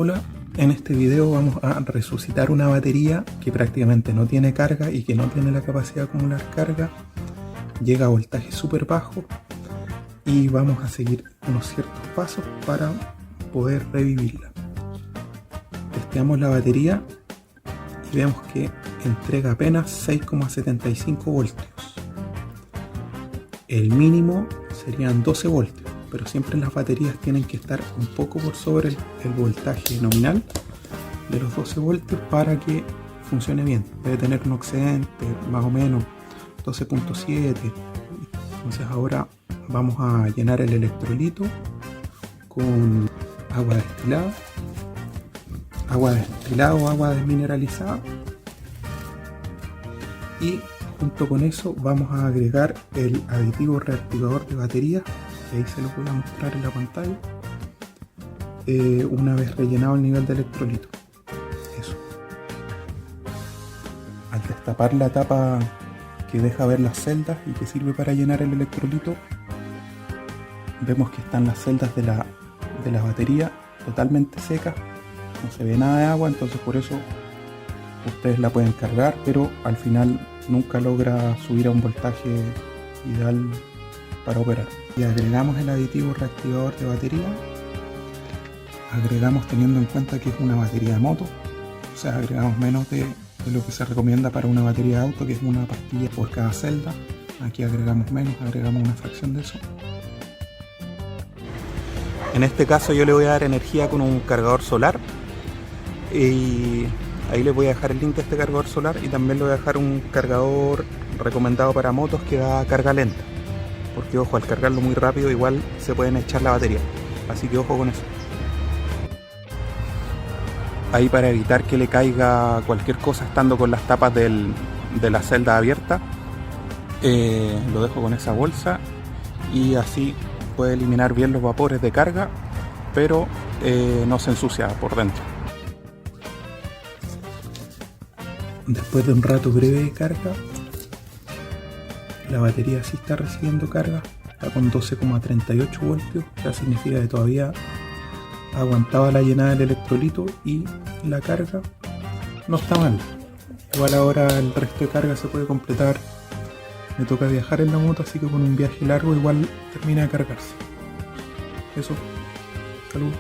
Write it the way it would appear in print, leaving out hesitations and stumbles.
Hola, en este video vamos a resucitar una batería que prácticamente no tiene carga y que no tiene la capacidad de acumular carga. Llega a voltaje súper bajo y vamos a seguir unos ciertos pasos para poder revivirla. Testeamos la batería y vemos que entrega apenas 6,75 voltios. El mínimo serían 12 voltios, pero siempre las baterías tienen que estar un poco por sobre el voltaje nominal de los 12 voltios para que funcione bien. Debe tener un excedente más o menos 12.7. Entonces ahora vamos a llenar el electrolito con agua destilada o agua desmineralizada, y junto con eso vamos a agregar el aditivo reactivador de batería, que ahí se lo voy a mostrar en la pantalla, una vez rellenado el nivel de electrolito. Eso. Al destapar la tapa que deja ver las celdas y que sirve para llenar el electrolito, vemos que están las celdas de la batería totalmente secas, no se ve nada de agua, entonces por eso ustedes la pueden cargar, pero al final nunca logra subir a un voltaje ideal para operar. Y agregamos el aditivo reactivador de batería. Agregamos teniendo en cuenta que es una batería de moto, o sea, agregamos menos de lo que se recomienda para una batería de auto, que es una pastilla por cada celda. Aquí agregamos menos, agregamos una fracción de eso. En este caso yo le voy a dar energía con un cargador solar, y ahí les voy a dejar el link de este cargador solar, y también le voy a dejar un cargador recomendado para motos que da carga lenta, porque ojo, al cargarlo muy rápido igual se pueden echar la batería, así que ojo con eso. Ahí, para evitar que le caiga cualquier cosa estando con las tapas de la celda abierta, lo dejo con esa bolsa, y así puede eliminar bien los vapores de carga, pero no se ensucia por dentro. Después de un rato breve de carga, la batería sí está recibiendo carga, está con 12,38 voltios, ya significa que todavía aguantaba la llenada del electrolito y la carga no está mal. Igual ahora el resto de carga se puede completar. Me toca viajar en la moto, así que con un viaje largo igual termina de cargarse. Eso, salud.